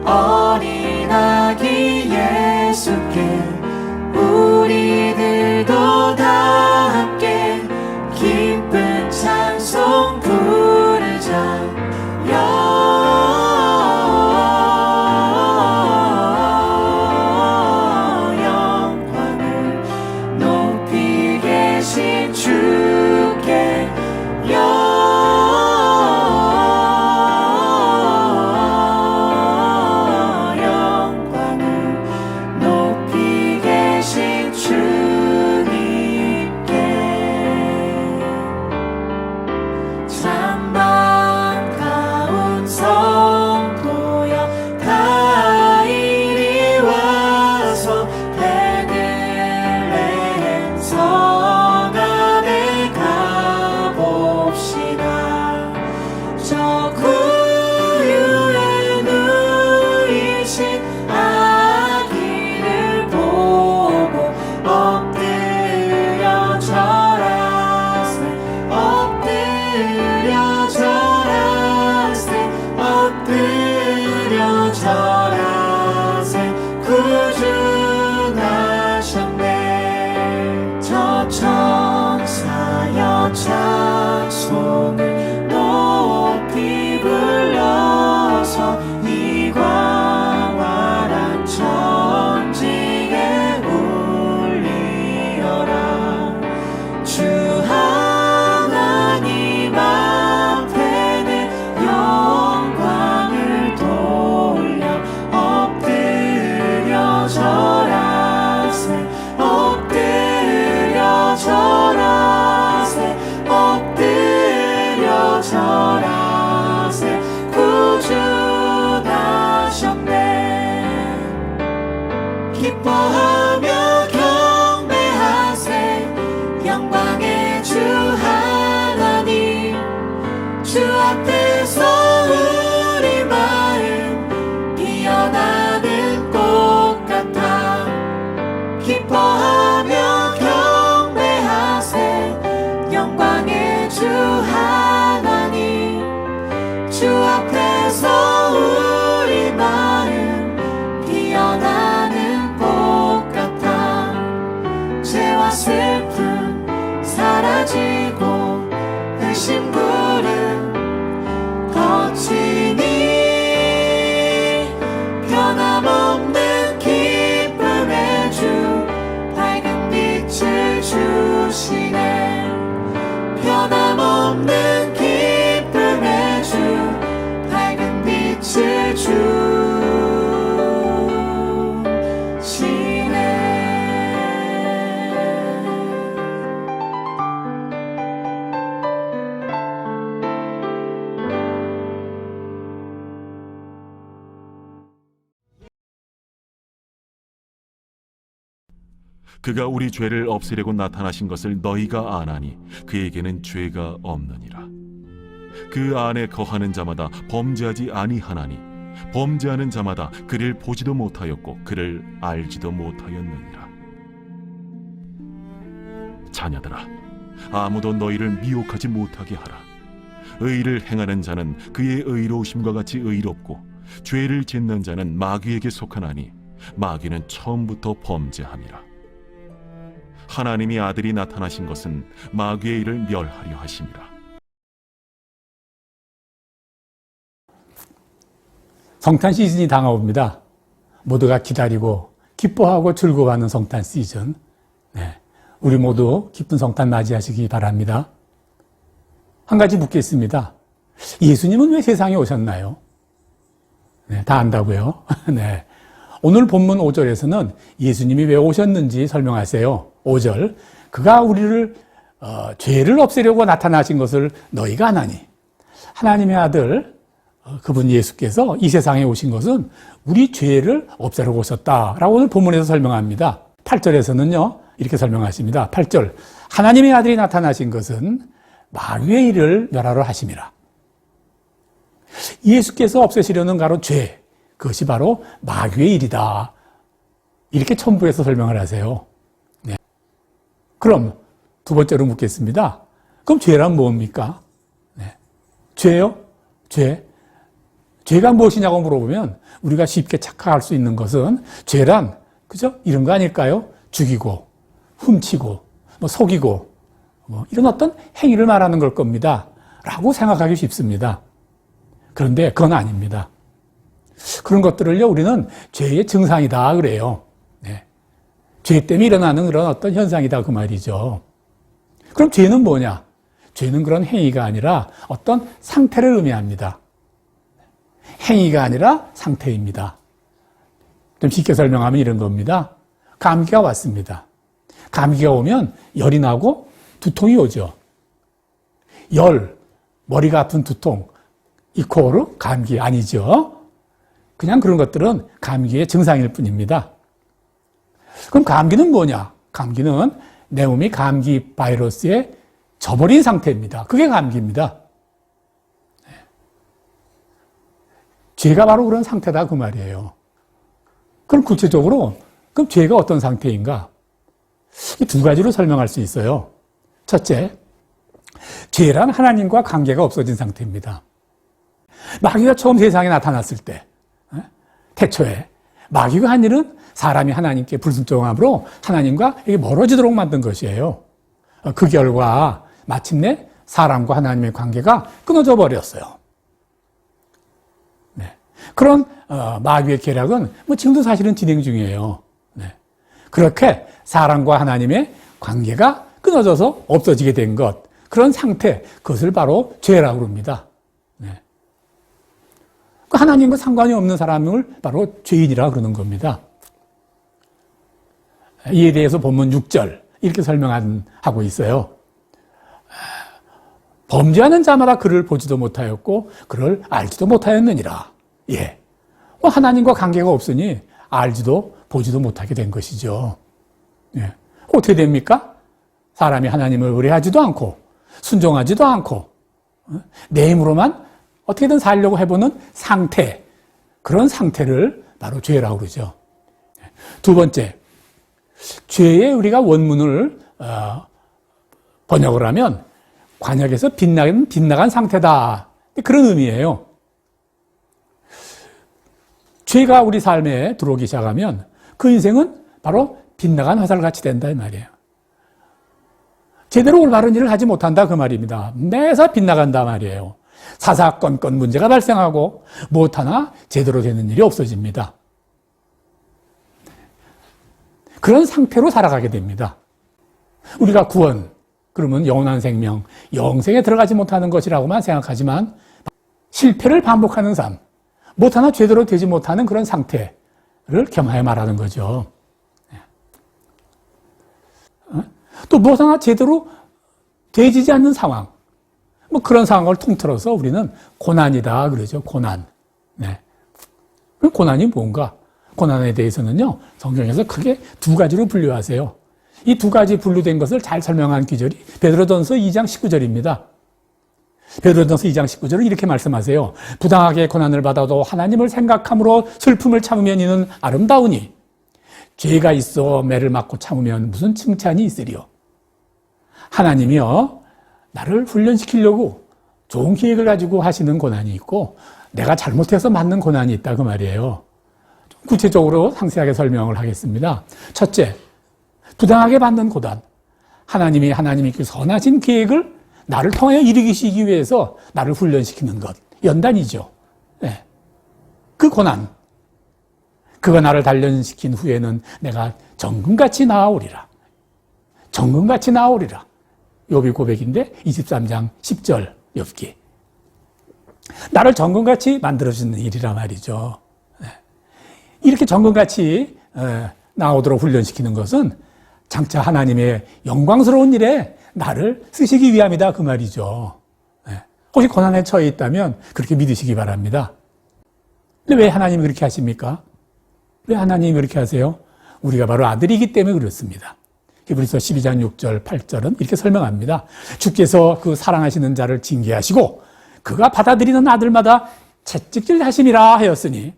어린 아기 예수께 우리들도 다 함께 기쁜 찬송 부르자. 영광을 높이 계신 주께 찬송을 높이 불러서 이 광활한 천지에 울리어라. 주 하나님 앞에는 영광을 돌려 엎드려 절하세. 엎드려 절하세. 엎드려 절하세. 구주나셨네. 기뻐하며 경배하세. 영광의 주 하나님. 주 앞에서 우리 마음 피어나는 꽃 같아. 기뻐하며 경배하세. 영광의 주 하나님. 주 앞에서 우리 마음 피어나는 꽃 같아. 죄와 슬픔 사라지고 의심 구름 거치니 변함없는 기쁨의 주 밝은 빛을 주시네. 변함없는 기쁨의 주 밝은 빛을 주시네. 그가 우리 죄를 없애려고 나타나신 것을 너희가 아나니 그에게는 죄가 없느니라. 그 안에 거하는 자마다 범죄하지 아니하나니 범죄하는 자마다 그를 보지도 못하였고 그를 알지도 못하였느니라. 자녀들아, 아무도 너희를 미혹하지 못하게 하라. 의를 행하는 자는 그의 의로우심과 같이 의롭고 죄를 짓는 자는 마귀에게 속하나니 마귀는 처음부터 범죄함이라. 하나님이 아들이 나타나신 것은 마귀의 일을 멸하려 하심이라. 성탄 시즌이 다가옵니다. 모두가 기다리고 기뻐하고 즐거워하는 성탄 시즌. 우리 모두 기쁜 성탄 맞이하시기 바랍니다. 한 가지 묻겠습니다. 예수님은 왜 세상에 오셨나요? 다 안다고요? 네. 오늘 본문 5절에서는 예수님이 왜 오셨는지 설명하세요. 5절, 그가 우리를 죄를 없애려고 나타나신 것을 너희가 아나니. 하나님의 아들 그분 예수께서 이 세상에 오신 것은 우리 죄를 없애려고 오셨다라고 오늘 본문에서 설명합니다. 8절에서는요 이렇게 설명하십니다. 8절, 하나님의 아들이 나타나신 것은 마귀의 일을 멸하러 하심이라. 예수께서 없애시려는 가로 죄, 그것이 바로 마귀의 일이다. 이렇게 첨부해서 설명을 하세요. 네. 그럼 두 번째로 묻겠습니다. 그럼 죄란 뭡니까? 네. 죄요? 죄. 죄가 무엇이냐고 물어보면 우리가 쉽게 착각할 수 있는 것은 죄란, 그죠? 이런 거 아닐까요? 죽이고, 훔치고, 속이고, 이런 어떤 행위를 말하는 걸 겁니다. 라고 생각하기 쉽습니다. 그런데 그건 아닙니다. 그런 것들을요, 우리는 죄의 증상이다 그래요. 네. 죄 때문에 일어나는 그런 어떤 현상이다 그 말이죠. 그럼 죄는 뭐냐? 죄는 그런 행위가 아니라 어떤 상태를 의미합니다. 행위가 아니라 상태입니다. 좀 쉽게 설명하면 이런 겁니다. 감기가 왔습니다. 감기가 오면 열이 나고 두통이 오죠. 열, 머리가 아픈 두통, 이코르 감기 아니죠. 그냥 그런 것들은 감기의 증상일 뿐입니다. 그럼 감기는 뭐냐? 감기는 내 몸이 감기 바이러스에 져버린 상태입니다. 그게 감기입니다. 죄가 바로 그런 상태다 그 말이에요. 그럼 구체적으로 그럼 죄가 어떤 상태인가? 이 두 가지로 설명할 수 있어요. 첫째, 죄란 하나님과 관계가 없어진 상태입니다. 마귀가 처음 세상에 나타났을 때, 태초에 마귀가 한 일은 사람이 하나님께 불순종함으로 하나님과 멀어지도록 만든 것이에요. 그 결과 마침내 사람과 하나님의 관계가 끊어져 버렸어요. 네. 그런 마귀의 계략은 지금도 사실은 진행 중이에요. 네. 그렇게 사람과 하나님의 관계가 끊어져서 없어지게 된 것, 그런 상태, 그것을 바로 죄라고 합니다. 네. 하나님과 상관이 없는 사람을 바로 죄인이라고 그러는 겁니다. 이에 대해서 본문 6절 이렇게 설명하고 있어요. 범죄하는 자마다 그를 보지도 못하였고 그를 알지도 못하였느니라. 예, 하나님과 관계가 없으니 알지도 보지도 못하게 된 것이죠. 예. 어떻게 됩니까? 사람이 하나님을 의뢰하지도 않고 순종하지도 않고 내 힘으로만 어떻게든 살려고 해보는 상태, 그런 상태를 바로 죄라고 그러죠. 두 번째, 죄의 우리가 원문을 번역을 하면 관역에서 빗나간 상태다, 그런 의미예요. 죄가 우리 삶에 들어오기 시작하면 그 인생은 바로 빗나간 화살같이 된다 이 말이에요. 제대로 올바른 일을 하지 못한다 그 말입니다. 매사 빗나간다 말이에요. 사사건건 문제가 발생하고 무엇 하나 제대로 되는 일이 없어집니다. 그런 상태로 살아가게 됩니다. 우리가 구원, 그러면 영원한 생명, 영생에 들어가지 못하는 것이라고만 생각하지만 실패를 반복하는 삶, 무엇 하나 제대로 되지 못하는 그런 상태를 겸하여 말하는 거죠. 또 무엇 하나 제대로 되지 않는 상황, 그런 상황을 통틀어서 우리는 고난이다 그러죠. 고난. 네. 그럼 고난이 뭔가? 고난에 대해서는요, 성경에서 크게 두 가지로 분류하세요. 이 두 가지 분류된 것을 잘 설명한 기절이 베드로전서 2장 19절입니다. 베드로전서 2장 19절은 이렇게 말씀하세요. 부당하게 고난을 받아도 하나님을 생각함으로 슬픔을 참으면 이는 아름다우니 죄가 있어 매를 맞고 참으면 무슨 칭찬이 있으리요. 하나님이요, 나를 훈련시키려고 좋은 계획을 가지고 하시는 고난이 있고 내가 잘못해서 맞는 고난이 있다 그 말이에요. 좀 구체적으로 상세하게 설명을 하겠습니다. 첫째, 부당하게 받는 고난. 하나님이 그 선하신 계획을 나를 통하여 이루시기 위해서 나를 훈련시키는 것, 연단이죠. 네. 그 고난, 그가 나를 단련시킨 후에는 내가 정금같이 나아오리라. 정금같이 나아오리라. 욥이 고백인데 23장 10절 욥기. 나를 정금같이 만들어주는 일이란 말이죠. 이렇게 정금같이 나오도록 훈련시키는 것은 장차 하나님의 영광스러운 일에 나를 쓰시기 위함이다 그 말이죠. 혹시 고난에 처해 있다면 그렇게 믿으시기 바랍니다. 근데 왜 하나님이 그렇게 하십니까? 왜 하나님이 그렇게 하세요? 우리가 바로 아들이기 때문에 그렇습니다. 히브리서 12장 6절 8절은 이렇게 설명합니다. 주께서 그 사랑하시는 자를 징계하시고 그가 받아들이는 아들마다 채찍질 하심이라 하였으니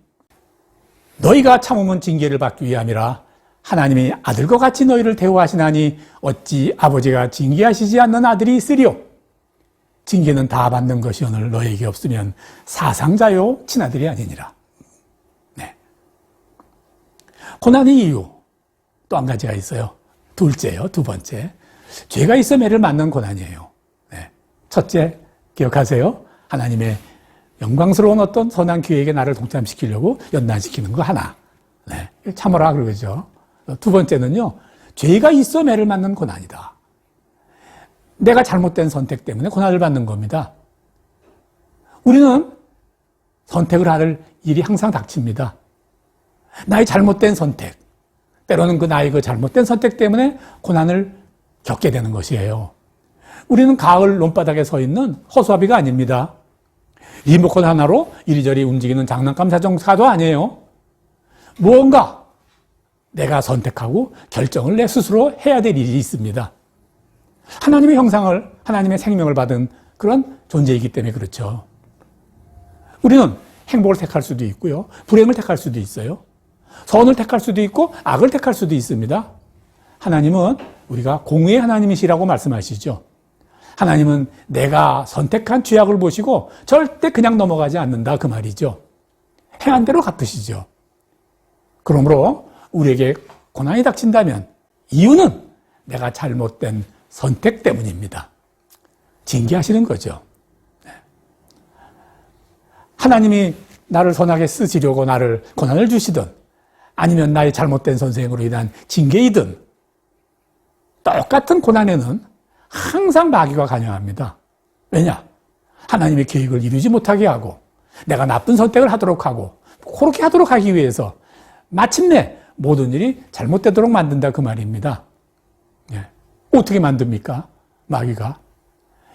너희가 참으면 징계를 받기 위함이라. 하나님이 아들과 같이 너희를 대우하시나니 어찌 아버지가 징계하시지 않는 아들이 있으리요. 징계는 다 받는 것이 오늘 너에게 없으면 사상자요 친아들이 아니니라. 네. 고난의 이유 또 한 가지가 있어요. 둘째요, 두 번째. 죄가 있어 매를 맞는 고난이에요. 네. 첫째, 기억하세요. 하나님의 영광스러운 어떤 선한 기회에 나를 동참시키려고 연단시키는 거 하나. 네. 참으라 그러죠. 두 번째는요, 죄가 있어 매를 맞는 고난이다. 내가 잘못된 선택 때문에 고난을 받는 겁니다. 우리는 선택을 할 일이 항상 닥칩니다. 나의 잘못된 선택, 때로는 나의 그 잘못된 선택 때문에 고난을 겪게 되는 것이에요. 우리는 가을 논바닥에 서 있는 허수아비가 아닙니다. 리모컨 하나로 이리저리 움직이는 장난감 자동차도 아니에요. 무언가 내가 선택하고 결정을 내 스스로 해야 될 일이 있습니다. 하나님의 형상을, 하나님의 생명을 받은 그런 존재이기 때문에 그렇죠. 우리는 행복을 택할 수도 있고요. 불행을 택할 수도 있어요. 선을 택할 수도 있고 악을 택할 수도 있습니다. 하나님은 우리가 공의의 하나님이시라고 말씀하시죠. 하나님은 내가 선택한 죄악을 보시고 절대 그냥 넘어가지 않는다 그 말이죠. 행한 대로 갚으시죠. 그러므로 우리에게 고난이 닥친다면 이유는 내가 잘못된 선택 때문입니다. 징계하시는 거죠. 하나님이 나를 선하게 쓰시려고 나를 고난을 주시든 아니면 나의 잘못된 선생으로 인한 징계이든 똑같은 고난에는 항상 마귀가 관여합니다. 왜냐? 하나님의 계획을 이루지 못하게 하고 내가 나쁜 선택을 하도록 하고 그렇게 하도록 하기 위해서 마침내 모든 일이 잘못되도록 만든다 그 말입니다. 예. 어떻게 만듭니까? 마귀가.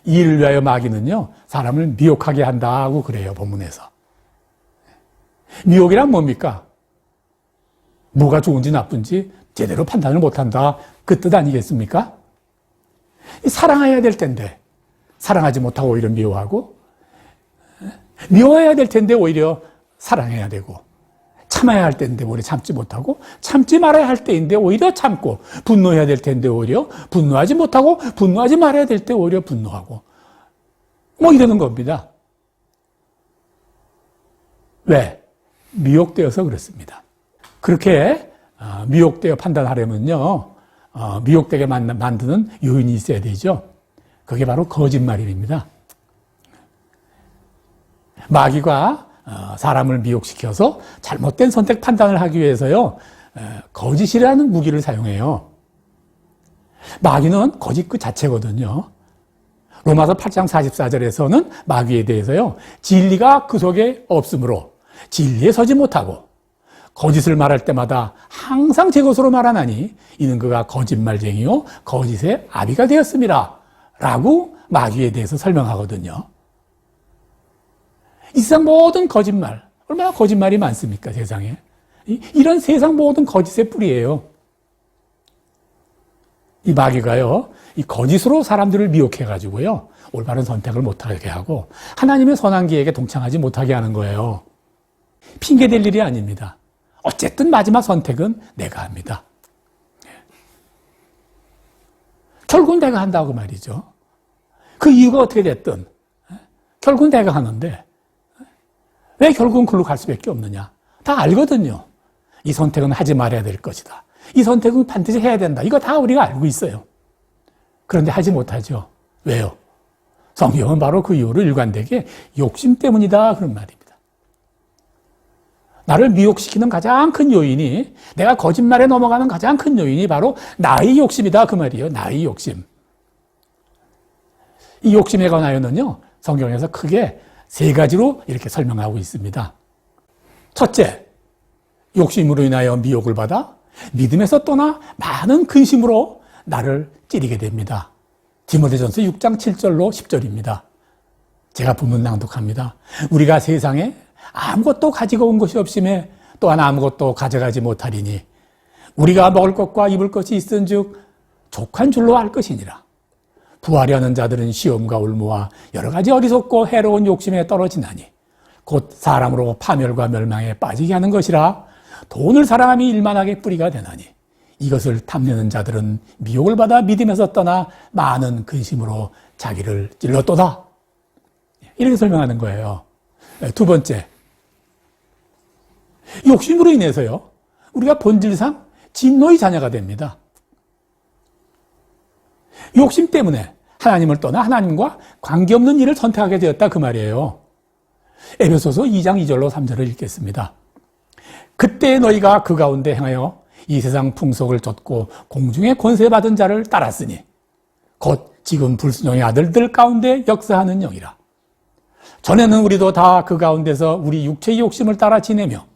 이 일을 위하여 마귀는요, 사람을 미혹하게 한다고 그래요, 본문에서. 미혹이란 뭡니까? 뭐가 좋은지 나쁜지 제대로 판단을 못한다. 그 뜻 아니겠습니까? 사랑해야 될 텐데 사랑하지 못하고 오히려 미워하고, 미워해야 될 텐데 오히려 사랑해야 되고, 참아야 할 때인데 오히려 참지 못하고, 참지 말아야 할 때인데 오히려 참고, 분노해야 될 텐데 오히려 분노하지 못하고, 분노하지 말아야 될 때 오히려 분노하고, 뭐 이러는 겁니다. 왜? 미혹되어서 그렇습니다. 그렇게 미혹되어 판단하려면요, 미혹되게 만드는 요인이 있어야 되죠. 그게 바로 거짓말입니다. 마귀가 사람을 미혹시켜서 잘못된 선택 판단을 하기 위해서요, 거짓이라는 무기를 사용해요. 마귀는 거짓 그 자체거든요. 로마서 8장 44절에서는 마귀에 대해서요, 진리가 그 속에 없으므로 진리에 서지 못하고 거짓을 말할 때마다 항상 제 것으로 말하나니 이는 그가 거짓말쟁이요 거짓의 아비가 되었습니다 라고 마귀에 대해서 설명하거든요. 이 세상 모든 거짓말, 얼마나 거짓말이 많습니까, 세상에. 이런 세상 모든 거짓의 뿌리예요. 이 마귀가요, 이 거짓으로 사람들을 미혹해가지고요, 올바른 선택을 못하게 하고 하나님의 선한 계획에 동참하지 못하게 하는 거예요. 핑계댈 일이 아닙니다. 어쨌든 마지막 선택은 내가 합니다. 결국은 내가 한다고 말이죠. 그 이유가 어떻게 됐든 결국은 내가 하는데 왜 결국은 글로 갈 수밖에 없느냐. 다 알거든요. 이 선택은 하지 말아야 될 것이다. 이 선택은 반드시 해야 된다. 이거 다 우리가 알고 있어요. 그런데 하지 못하죠. 왜요? 성경은 바로 그 이유를 일관되게 욕심 때문이다 그런 말입니다. 나를 미혹시키는 가장 큰 요인이, 내가 거짓말에 넘어가는 가장 큰 요인이 바로 나의 욕심이다 그 말이에요. 나의 욕심. 이 욕심에 관하여는요, 성경에서 크게 세 가지로 이렇게 설명하고 있습니다. 첫째, 욕심으로 인하여 미혹을 받아 믿음에서 떠나 많은 근심으로 나를 찌르게 됩니다. 디모데전서 6장 7절로 10절입니다. 제가 본문 낭독합니다. 우리가 세상에 아무것도 가지고 온 것이 없음에 또한 아무것도 가져가지 못하리니 우리가 먹을 것과 입을 것이 있은즉 족한 줄로 알 것이니라. 부하려는 자들은 시험과 올무와 여러 가지 어리석고 해로운 욕심에 떨어지나니 곧 사람으로 파멸과 멸망에 빠지게 하는 것이라. 돈을 사랑함이 일만하게 뿌리가 되나니 이것을 탐내는 자들은 미혹을 받아 믿음에서 떠나 많은 근심으로 자기를 찔렀도다. 이렇게 설명하는 거예요. 두 번째, 욕심으로 인해서요, 우리가 본질상 진노의 자녀가 됩니다. 욕심 때문에 하나님을 떠나 하나님과 관계없는 일을 선택하게 되었다 그 말이에요. 에베소서 2장 2절로 3절을 읽겠습니다. 그때 너희가 그 가운데 행하여 이 세상 풍속을 좇고 공중의 권세받은 자를 따랐으니 곧 지금 불순종의 아들들 가운데 역사하는 영이라. 전에는 우리도 다 그 가운데서 우리 육체의 욕심을 따라 지내며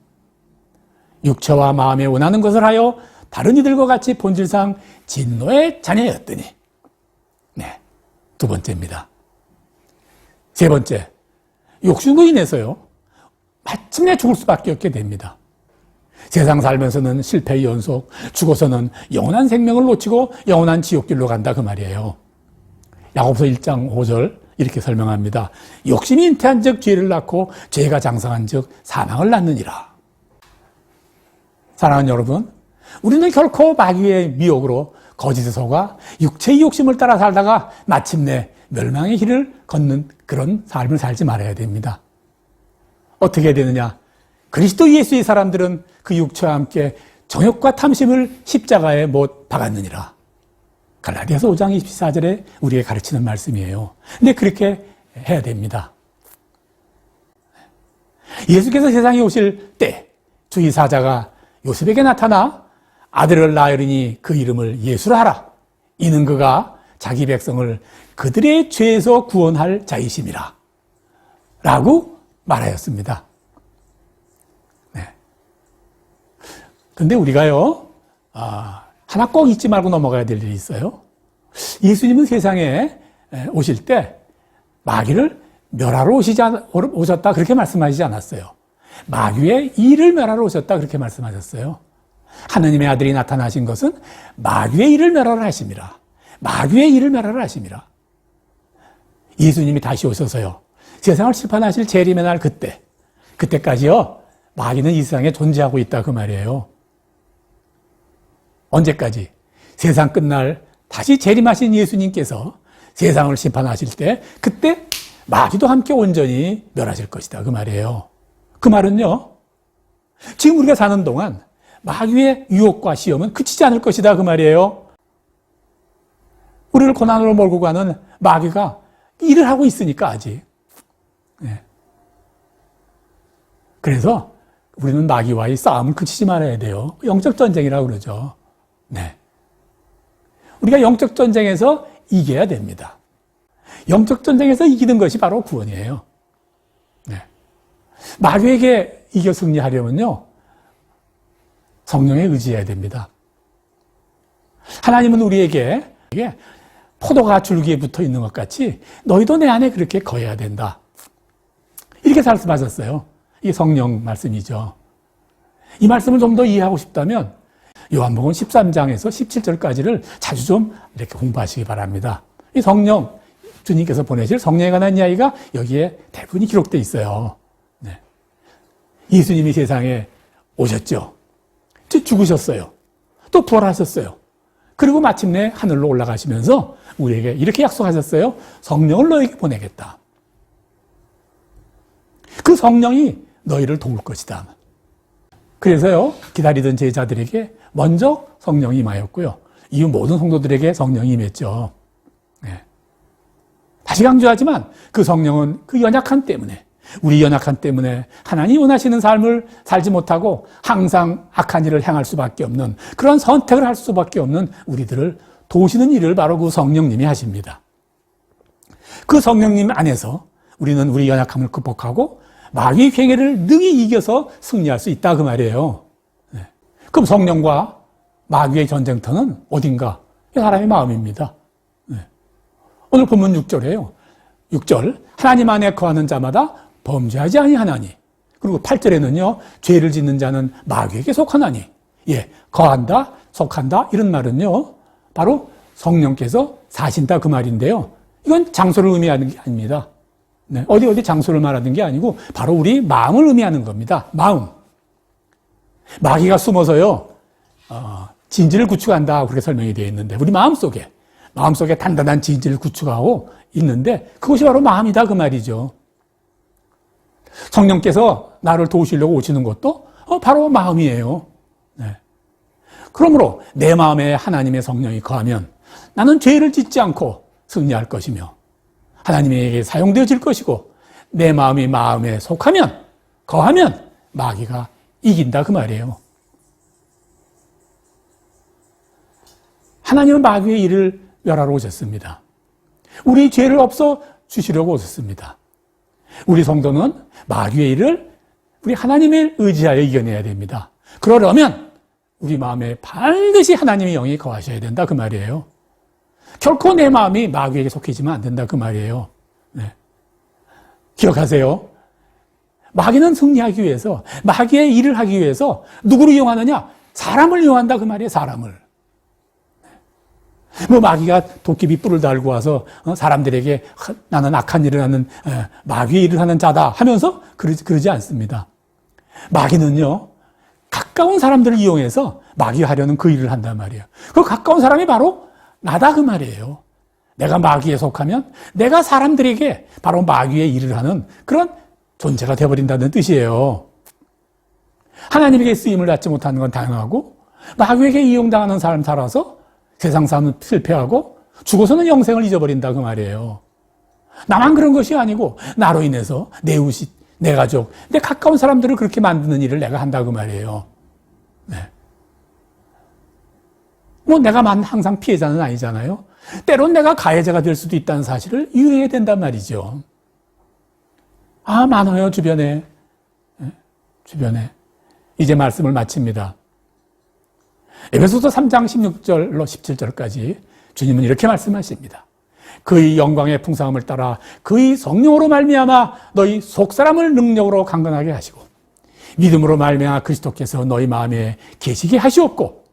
육체와 마음에 원하는 것을 하여 다른 이들과 같이 본질상 진노의 자녀였더니. 네, 두 번째입니다. 세 번째, 욕심으로 인해서요, 마침내 죽을 수밖에 없게 됩니다. 세상 살면서는 실패의 연속, 죽어서는 영원한 생명을 놓치고 영원한 지옥길로 간다 그 말이에요. 야고보서 1장 5절 이렇게 설명합니다. 욕심이 잉태한 즉 죄를 낳고 죄가 장성한 즉 사망을 낳느니라. 사랑하는 여러분, 우리는 결코 마귀의 미혹으로 거짓에 속아 육체의 욕심을 따라 살다가 마침내 멸망의 길을 걷는 그런 삶을 살지 말아야 됩니다. 어떻게 해야 되느냐? 그리스도 예수의 사람들은 그 육체와 함께 정욕과 탐심을 십자가에 못 박았느니라. 갈라디아서 5장 24절에 우리에게 가르치는 말씀이에요. 근데 그렇게 해야 됩니다. 예수께서 세상에 오실 때 주의 사자가 요셉에게 나타나 아들을 낳으리니 그 이름을 예수라 하라. 이는 그가 자기 백성을 그들의 죄에서 구원할 자이심이라. 라고 말하였습니다. 네. 근데 우리가요, 하나 꼭 잊지 말고 넘어가야 될 일이 있어요. 예수님은 세상에 오실 때 마귀를 멸하러 오셨다 그렇게 말씀하시지 않았어요. 마귀의 일을 멸하러 오셨다 그렇게 말씀하셨어요. 하나님의 아들이 나타나신 것은 마귀의 일을 멸하러 하심이라. 마귀의 일을 멸하러 하심이라. 예수님이 다시 오셔서요, 세상을 심판하실 재림의 날 그때까지요, 마귀는 이 세상에 존재하고 있다 그 말이에요. 언제까지? 세상 끝날 다시 재림하신 예수님께서 세상을 심판하실 때 그때 마귀도 함께 온전히 멸하실 것이다 그 말이에요. 그 말은요, 지금 우리가 사는 동안 마귀의 유혹과 시험은 그치지 않을 것이다 그 말이에요. 우리를 고난으로 몰고 가는 마귀가 일을 하고 있으니까 아직. 네. 그래서 우리는 마귀와의 싸움을 그치지 말아야 돼요. 영적 전쟁이라고 그러죠. 네. 우리가 영적 전쟁에서 이겨야 됩니다. 영적 전쟁에서 이기는 것이 바로 구원이에요. 네. 마귀에게 이겨 승리하려면요, 성령에 의지해야 됩니다. 하나님은 우리에게 포도가 줄기에 붙어 있는 것 같이 너희도 내 안에 그렇게 거해야 된다. 이렇게 말씀하셨어요. 이게 성령 말씀이죠. 이 말씀을 좀 더 이해하고 싶다면 요한복음 13장에서 17절까지를 자주 좀 이렇게 공부하시기 바랍니다. 이 성령, 주님께서 보내실 성령에 관한 이야기가 여기에 대부분이 기록되어 있어요. 네. 예수님이 세상에 오셨죠. 죽으셨어요. 또 부활하셨어요. 그리고 마침내 하늘로 올라가시면서 우리에게 이렇게 약속하셨어요. 성령을 너에게 보내겠다. 그 성령이 너희를 도울 것이다. 그래서요, 기다리던 제자들에게 먼저 성령이 임하였고요, 이후 모든 성도들에게 성령이 임했죠. 네. 다시 강조하지만 그 성령은 그 연약함 때문에, 우리 연약함 때문에 하나님 원하시는 삶을 살지 못하고 항상 악한 일을 행할 수밖에 없는, 그런 선택을 할 수밖에 없는 우리들을 도우시는 일을 바로 그 성령님이 하십니다. 그 성령님 안에서 우리는 우리 연약함을 극복하고 마귀의 횡해를 능히 이겨서 승리할 수 있다 그 말이에요. 네. 그럼 성령과 마귀의 전쟁터는 어딘가? 사람의 마음입니다. 네. 오늘 본문 6절이에요. 6절, 하나님 안에 거하는 자마다 범죄하지 아니하나니. 그리고 8절에는요, 죄를 짓는 자는 마귀에게 속하나니. 예, 거한다, 속한다, 이런 말은요, 바로 성령께서 사신다 그 말인데요. 이건 장소를 의미하는 게 아닙니다. 네, 어디 장소를 말하는 게 아니고 바로 우리 마음을 의미하는 겁니다. 마음. 마귀가 숨어서요, 진지를 구축한다 그렇게 설명이 되어 있는데, 우리 마음속에 단단한 진지를 구축하고 있는데 그것이 바로 마음이다 그 말이죠. 성령께서 나를 도우시려고 오시는 것도 바로 마음이에요. 네. 그러므로 내 마음에 하나님의 성령이 거하면 나는 죄를 짓지 않고 승리할 것이며 하나님에게 사용되어질 것이고 내 마음이 마음에 속하면 거하면 마귀가 이긴다 그 말이에요. 하나님은 마귀의 일을 멸하러 오셨습니다. 우리 죄를 없어 주시려고 오셨습니다. 우리 성도는 마귀의 일을 우리 하나님을 의지하여 이겨내야 됩니다. 그러려면 우리 마음에 반드시 하나님의 영이 거하셔야 된다 그 말이에요. 결코 내 마음이 마귀에게 속해지면 안 된다 그 말이에요. 네. 기억하세요. 마귀는 승리하기 위해서, 마귀의 일을 하기 위해서 누구를 이용하느냐? 사람을 이용한다 그 말이에요. 사람을. 뭐 마귀가 도끼비 뿔을 달고 와서 사람들에게 나는 악한 일을 하는 마귀의 일을 하는 자다 하면서 그러지 않습니다. 마귀는요, 가까운 사람들을 이용해서 마귀하려는 그 일을 한단 말이에요. 그 가까운 사람이 바로 나다 그 말이에요. 내가 마귀에 속하면 내가 사람들에게 바로 마귀의 일을 하는 그런 존재가 되어버린다는 뜻이에요. 하나님에게 쓰임을 받지 못하는 건 당연하고 마귀에게 이용당하는 삶 살아서 세상 삶은 실패하고 죽어서는 영생을 잊어버린다 그 말이에요. 나만 그런 것이 아니고 나로 인해서 내 이웃, 내 가족, 내 가까운 사람들을 그렇게 만드는 일을 내가 한다 그 말이에요. 네. 뭐 내가 항상 피해자는 아니잖아요. 때론 내가 가해자가 될 수도 있다는 사실을 유의해야 된단 말이죠. 많아요 주변에. 네? 주변에. 이제 말씀을 마칩니다. 에베소서 3장 16절로 17절까지 주님은 이렇게 말씀하십니다. 그의 영광의 풍성함을 따라 그의 성령으로 말미암아 너희 속사람을 능력으로 강건하게 하시고 믿음으로 말미암아 그리스도께서 너희 마음에 계시게 하시옵고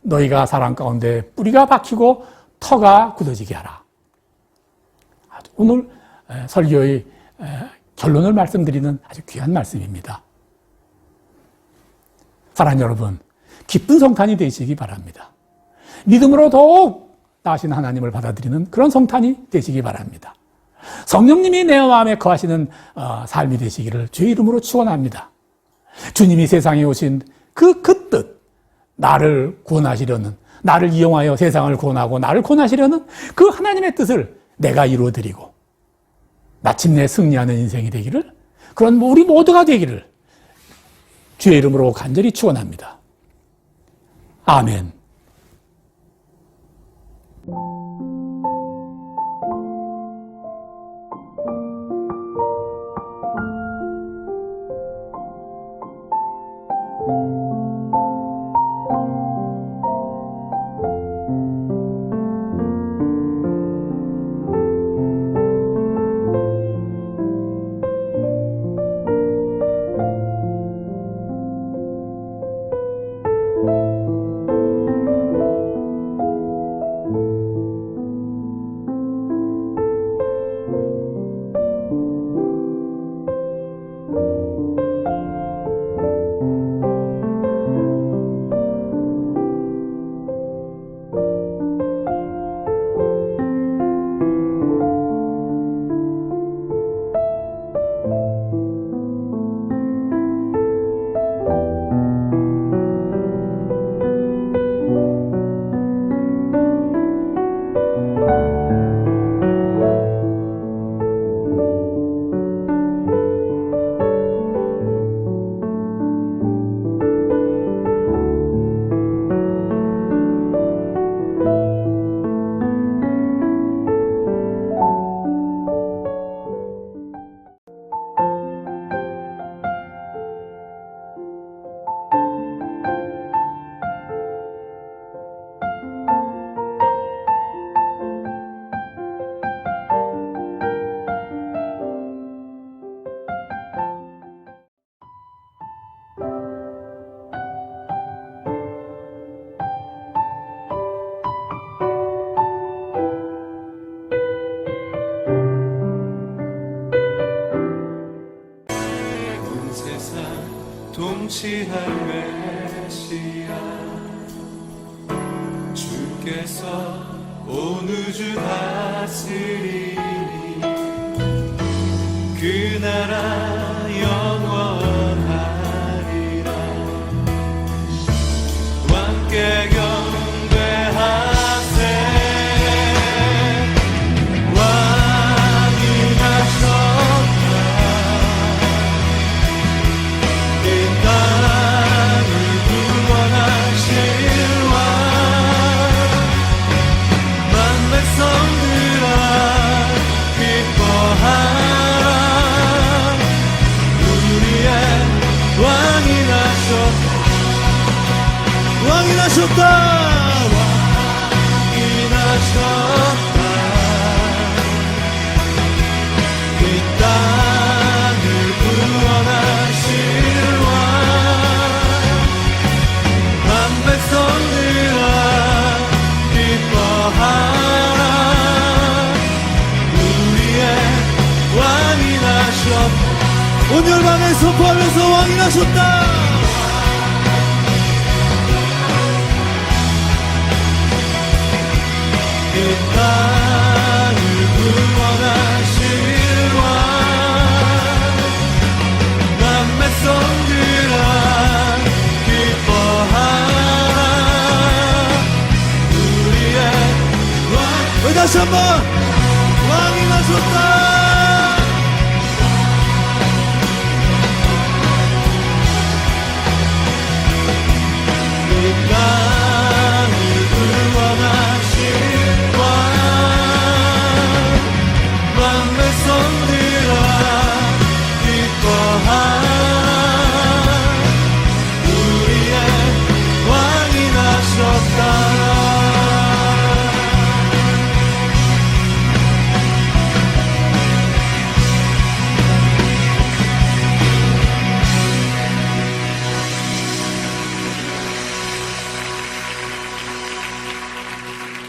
너희가 사랑 가운데 뿌리가 박히고 터가 굳어지게 하라. 오늘 설교의 결론을 말씀드리는 아주 귀한 말씀입니다. 사랑하는 여러분, 기쁜 성탄이 되시기 바랍니다. 믿음으로 더욱 나으신 하나님을 받아들이는 그런 성탄이 되시기 바랍니다. 성령님이 내 마음에 거하시는 삶이 되시기를 주의 이름으로 축원합니다. 주님이 세상에 오신 그 뜻, 나를 구원하시려는, 나를 이용하여 세상을 구원하고 나를 구원하시려는 그 하나님의 뜻을 내가 이루어드리고 마침내 승리하는 인생이 되기를, 그런 우리 모두가 되기를 주의 이름으로 간절히 축원합니다. 아멘. 통치할 메시아 주께서 온 우주 다스리니 그 나라 나셨다 왕이 나셨다 이 땅을 구원하실 왕 만 백성들아 기뻐하라 우리의 왕이 나셨다 온 열방에 선포하면서 왕이 나셨다 이 땅을 구원하실 왕 만 백성들아 기뻐하라 우리의 왕 다시 한번